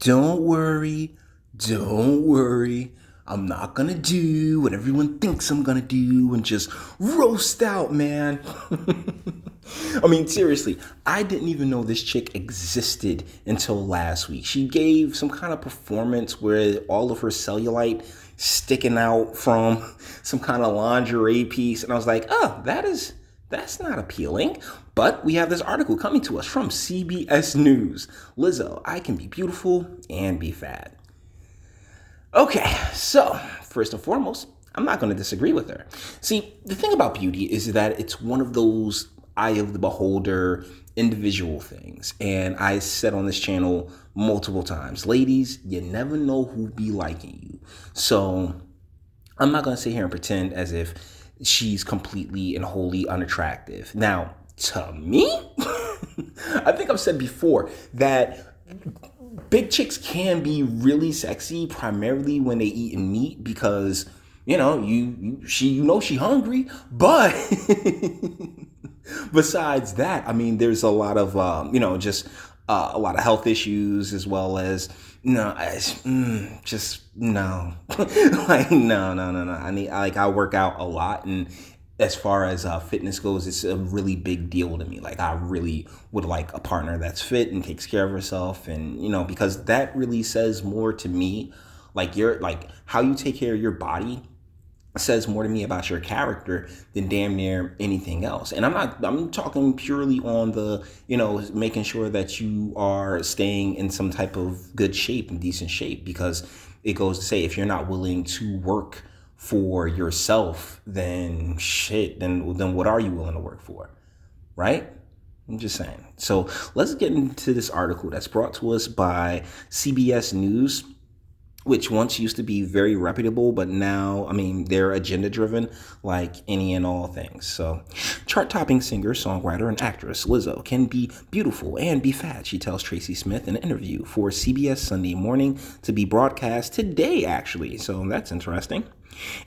Don't worry, don't worry. I'm not gonna do what everyone thinks I'm gonna do and just roast out, man. I mean, seriously, I didn't even know this chick existed until last week. She gave some kind of performance where all of her cellulite sticking out from some kind of lingerie piece, and I was like, oh, that's not appealing. But we have this article coming to us from CBS News. Lizzo, I can be beautiful and be fat. Okay, so first and foremost, I'm not going to disagree with her. See, the thing about beauty is that it's one of those eye of the beholder individual things. And I said on this channel multiple times, ladies, you never know who be liking you. So I'm not going to sit here and pretend as if she's completely and wholly unattractive. Now, to me, I think I've said before that big chicks can be really sexy, primarily when they eat meat, because she hungry. But besides that, I mean, there's a lot of just a lot of health issues, as well as just no, like no. I work out a lot, and as far as fitness goes, it's a really big deal to me. Like, I really would like a partner that's fit and takes care of herself, and because that really says more to me. Like how you take care of your body says more to me about your character than damn near anything else. And I'm talking purely on the, making sure that you are staying in some type of good shape and decent shape, because it goes to say, if you're not willing to work for yourself, then shit, then what are you willing to work for? Right? I'm just saying. So let's get into this article that's brought to us by CBS News, which once used to be very reputable, but now, I mean, they're agenda driven like any and all things. So, chart-topping singer, songwriter, and actress Lizzo can be beautiful and be fat, she tells Tracy Smith in an interview for CBS Sunday Morning, to be broadcast today, actually. So that's interesting.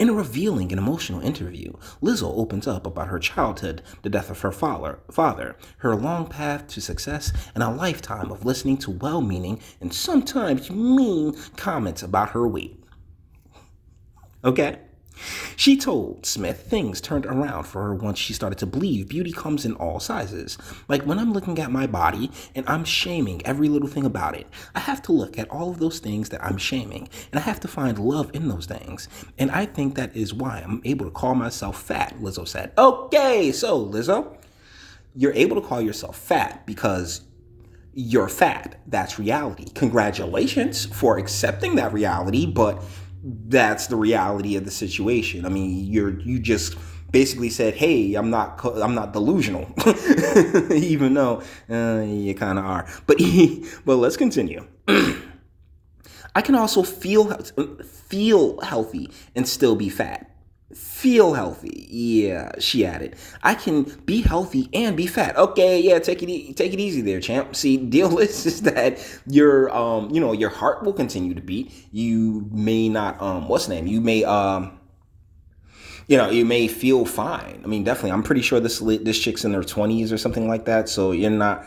In a revealing and emotional interview, Lizzo opens up about her childhood, the death of her father, her long path to success, and a lifetime of listening to well-meaning and sometimes mean comments about her weight. Okay? She told Smith things turned around for her once she started to believe beauty comes in all sizes. Like, when I'm looking at my body and I'm shaming every little thing about it, I have to look at all of those things that I'm shaming, and I have to find love in those things. And I think that is why I'm able to call myself fat, Lizzo said. Okay, so Lizzo, you're able to call yourself fat because you're fat. That's reality. Congratulations for accepting that reality, but that's the reality of the situation. I mean, you just basically said, "Hey, I'm not delusional," even though you kind of are. But let's continue. I can also feel healthy and still be fat. Feel healthy, yeah, she added. I can be healthy and be fat. Okay, yeah, take it easy there, champ. See, deal is that your heart will continue to beat. You may not, what's the name? You may, you may feel fine. I mean, definitely. I'm pretty sure this chick's in her 20s or something like that. So you're not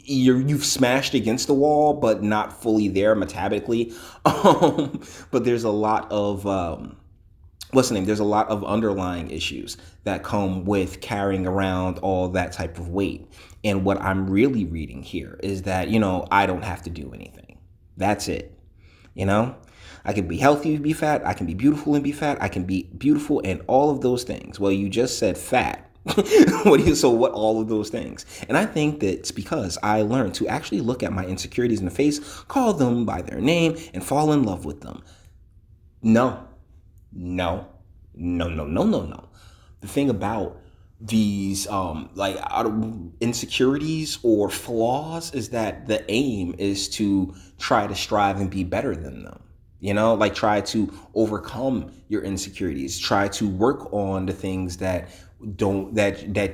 you've smashed against the wall, but not fully there metabolically. But there's a lot of there's a lot of underlying issues that come with carrying around all that type of weight. And what I'm really reading here is that, I don't have to do anything. That's it. I can be healthy and be fat. I can be beautiful and be fat. I can be beautiful and all of those things. Well, you just said fat. So what all of those things? And I think that's because I learned to actually look at my insecurities in the face, call them by their name, and fall in love with them. No. The thing about these insecurities or flaws is that the aim is to try to strive and be better than them. Try to overcome your insecurities, try to work on the things that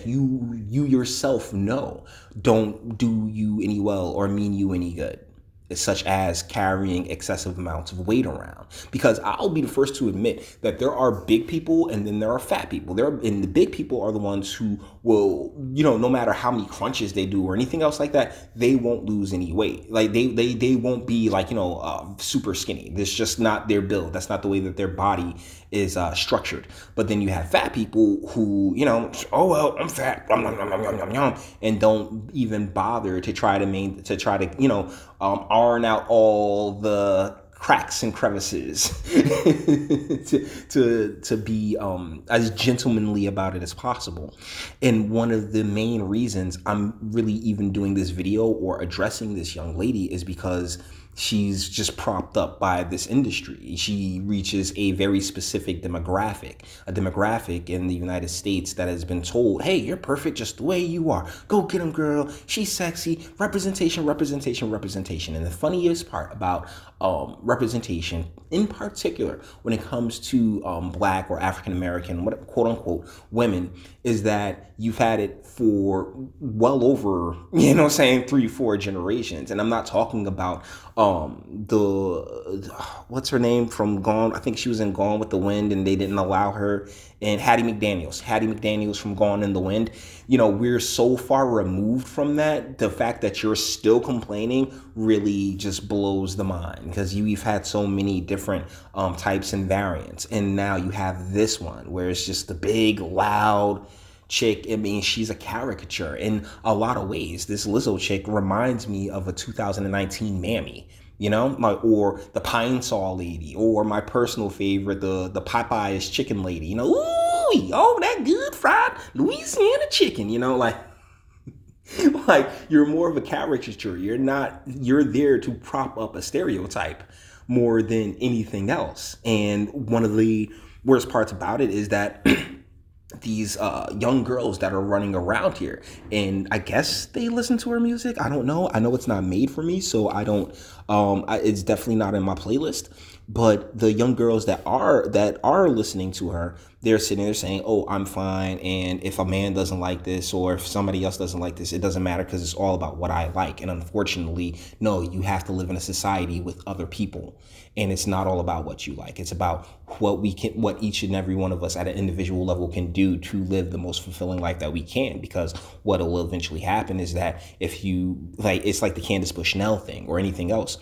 you yourself know don't do you any well or mean you any good. such as carrying excessive amounts of weight around. Because I'll be the first to admit that there are big people and then there are fat people. And the big people are the ones who will, no matter how many crunches they do or anything else like that, they won't lose any weight. Like they won't be like, super skinny. That's just not their build. That's not the way that their body is structured. But then you have fat people who, oh well, I'm fat, yum, yum, yum, yum, yum, yum, and don't even bother to try to iron out all the cracks and crevices to be as gentlemanly about it as possible. And one of the main reasons I'm really even doing this video or addressing this young lady is because she's just propped up by this industry. She reaches a very specific demographic, a demographic in the United States that has been told, hey, you're perfect just the way you are. Go get him, girl. She's sexy. Representation, representation, representation. And the funniest part about representation, in particular, when it comes to Black or African American, quote unquote, women, is that you've had it for well over, 3-4 generations. And I'm not talking about what's her name from Gone? I think she was in Gone with the Wind and they didn't allow her. And Hattie McDaniels from Gone in the Wind. We're so far removed from that. The fact that you're still complaining really just blows the mind, because you've had so many different types and variants. And now you have this one where it's just the big, loud chick. I mean, she's a caricature in a lot of ways. This Lizzo chick reminds me of a 2019 Mammy, or the Pine Saw lady, or my personal favorite, the Popeye's chicken lady. Ooh, oh, that good fried Louisiana chicken. Like you're more of a caricature. You're there to prop up a stereotype more than anything else. And one of the worst parts about it is that these young girls that are running around here, and I guess they listen to her music. I don't know. I know it's not made for me, so I don't. It's definitely not in my playlist. But the young girls that are listening to her, they're sitting there saying, "Oh, I'm fine." And if a man doesn't like this, or if somebody else doesn't like this, it doesn't matter because it's all about what I like. And unfortunately, no, you have to live in a society with other people, and it's not all about what you like. It's about what each and every one of us at an individual level can do to live the most fulfilling life that we can. Because what will eventually happen is that if you it's like the Candace Bushnell thing or anything else,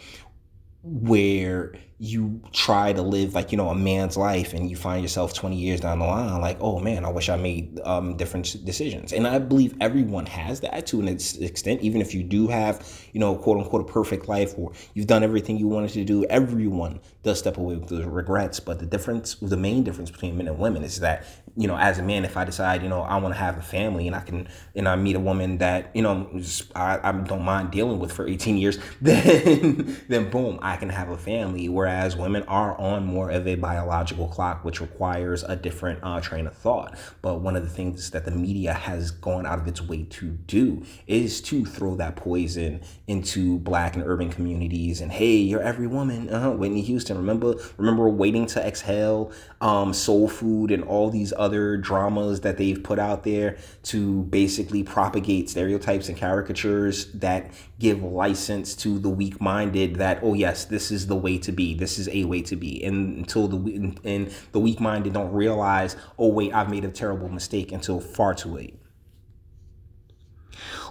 where you try to live a man's life and you find yourself 20 years down the line like, oh man, I wish I made different decisions. And I believe everyone has that to an extent. Even if you do have, quote unquote, a perfect life, or you've done everything you wanted to do, everyone does step away with the regrets. But the main difference between men and women is that, as a man, if I decide, I want to have a family and I meet a woman that, I don't mind dealing with for 18 years, then boom, I can have a family. Whereas women are on more of a biological clock, which requires a different train of thought. But one of the things that the media has gone out of its way to do is to throw that poison into Black and urban communities. And hey, you're every woman. Whitney Houston, remember Waiting to Exhale, Soul Food, and all these other dramas that they've put out there to basically propagate stereotypes and caricatures that give license to the weak-minded that, oh yes, this is the way to be. This is a way to be. And until the weak-minded don't realize, oh wait, I've made a terrible mistake, until far too late.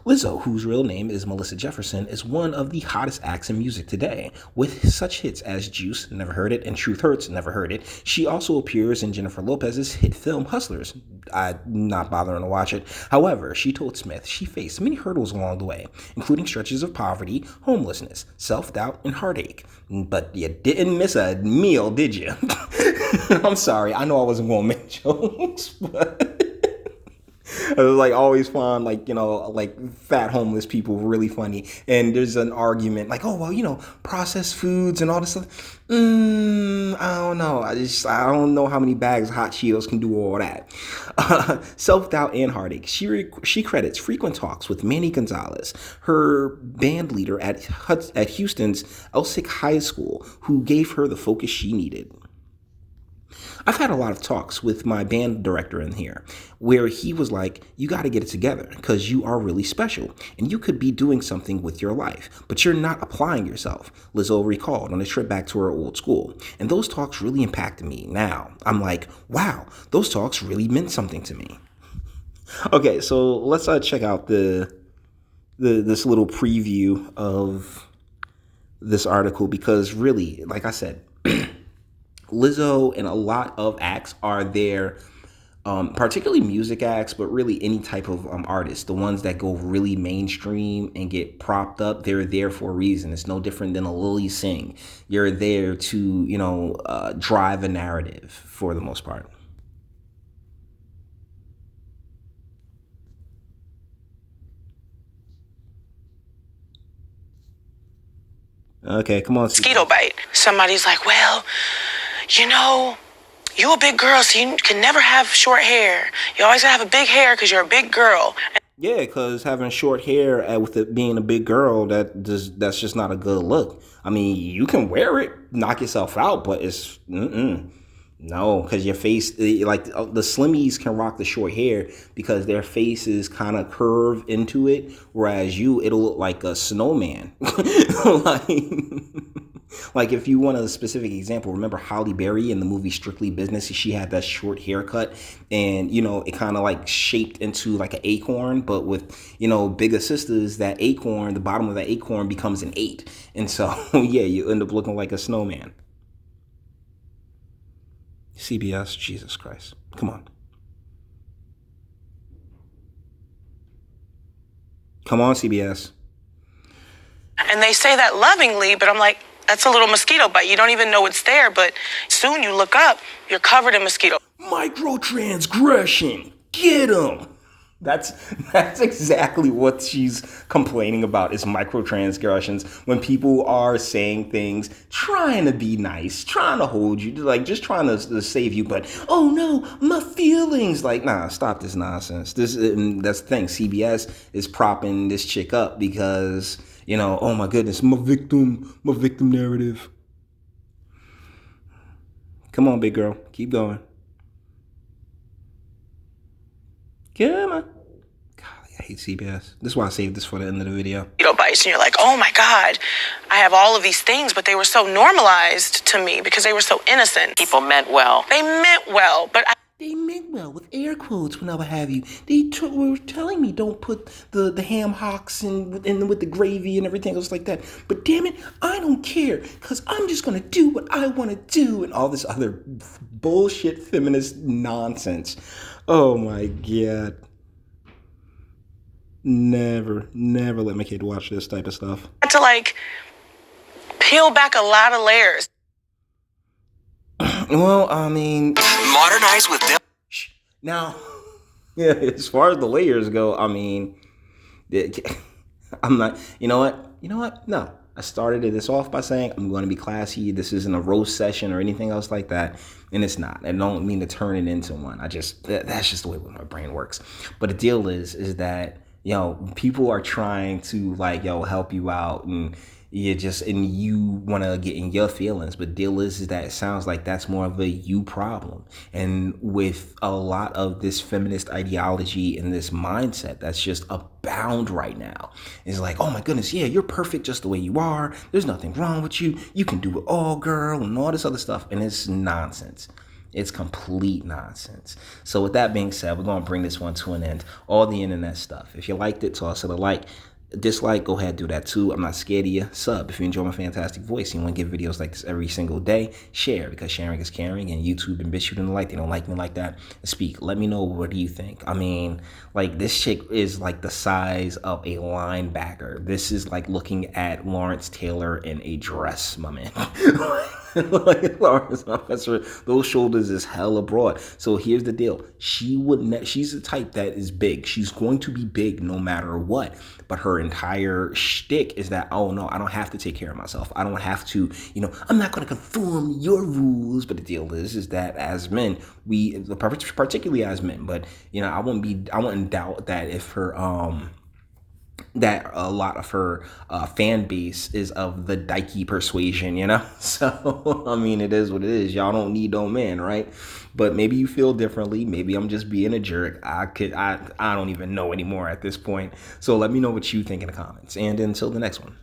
Lizzo, whose real name is Melissa Jefferson, is one of the hottest acts in music today. With such hits as Juice, Never Heard It, and Truth Hurts, Never Heard It, she also appears in Jennifer Lopez's hit film Hustlers. I'm not bothering to watch it. However, she told Smith she faced many hurdles along the way, including stretches of poverty, homelessness, self-doubt, and heartache. But you didn't miss a meal, did you? I'm sorry. I know I wasn't going to make jokes, but I was always find fat homeless people really funny. And there's an argument oh well, processed foods and all this stuff. I don't know. I don't know how many bags of hot Cheetos can do all that. Self-doubt and heartache. She credits frequent talks with Manny Gonzalez, her band leader at Houston's Elsick High School, who gave her the focus she needed. I've had a lot of talks with my band director in here where he was like, you got to get it together because you are really special and you could be doing something with your life, but you're not applying yourself. Lizzo recalled on a trip back to her old school. And those talks really impacted me. Now I'm like, wow, those talks really meant something to me. Okay, so let's check out this little preview of this article because really, like I said, Lizzo and a lot of acts are there, particularly music acts, but really any type of artist. The ones that go really mainstream and get propped up, they're there for a reason. It's no different than a Lily Singh. You're there to, drive a narrative for the most part. Okay, come on. Mosquito bite. Somebody's like, well, you know, you a big girl, so you can never have short hair. You always gotta have a big hair because you're a big girl. Yeah, because having short hair with it being a big girl, that's just not a good look. I mean, you can wear it, knock yourself out, but it's no, because your face, like the slimmies can rock the short hair because their faces kind of curve into it, whereas it'll look like a snowman. like, like if you want a specific example, remember Holly Berry in the movie Strictly Business? She had that short haircut, and it kind of like shaped into like an acorn, but with bigger sisters, that acorn, the bottom of that acorn becomes an 8, and so yeah, you end up looking like a snowman. CBS, Jesus Christ. Come on. Come on, CBS. And they say that lovingly, but I'm like, that's a little mosquito bite. You don't even know it's there, but soon you look up, you're covered in mosquito. Microtransgression. Get them. That's exactly what she's complaining about is microtransgressions when people are saying things, trying to be nice, trying to hold you, like just trying to save you, but oh no, my feelings. Like, nah, stop this nonsense. That's the thing. CBS is propping this chick up because, oh my goodness, my victim narrative. Come on, big girl. Keep going. Come on. Golly, I hate CBS. This is why I saved this for the end of the video. Bites, and you're like, oh my God, I have all of these things, but they were so normalized to me because they were so innocent. People meant well. They meant well, but they meant well with air quotes whenever have you. They were telling me don't put the ham hocks and with the gravy and everything else like that. But damn it, I don't care because I'm just going to do what I want to do and all this other bullshit feminist nonsense. Oh my God. Never let my kid watch this type of stuff. To like peel back a lot of layers. Well, I mean, modernize with them. Now, yeah, as far as the layers go, I mean, I'm not, you know what? No, I started this off by saying I'm going to be classy. This isn't a roast session or anything else like that. And it's not. I don't mean to turn it into one. That's just the way my brain works. But the deal is that, people are trying to like, help you out and you want to get in your feelings. But deal is that it sounds like that's more of a you problem. And with a lot of this feminist ideology and this mindset that's just abound right now, it's like, oh my goodness, yeah, you're perfect just the way you are. There's nothing wrong with you. You can do it all, girl, and all this other stuff. And it's nonsense. It's complete nonsense. So with that being said, we're going to bring this one to an end. All the internet stuff. If you liked it, toss it a like. Dislike, go ahead, do that too. I'm not scared of you. Sub if you enjoy my fantastic voice. You want to get videos like this every single day. Share because sharing is caring. And YouTube and bitch you didn't like. They don't like me like that. Speak. Let me know, what do you think? I mean, like this chick is like the size of a linebacker. This is like looking at Lawrence Taylor in a dress, my man. Like Lawrence, those shoulders is hella broad. So here's the deal. She's the type that is big. She's going to be big no matter what. But her entire shtick is that, oh no, I don't have to take care of myself. I don't have to, I'm not going to conform your rules. But the deal is that as men, particularly as men, but I wouldn't doubt that if her that a lot of her fan base is of the dykey persuasion, you know? So, I mean, it is what it is. Y'all don't need no man, right? But maybe you feel differently. Maybe I'm just being a jerk. I don't even know anymore at this point. So let me know what you think in the comments. And until the next one.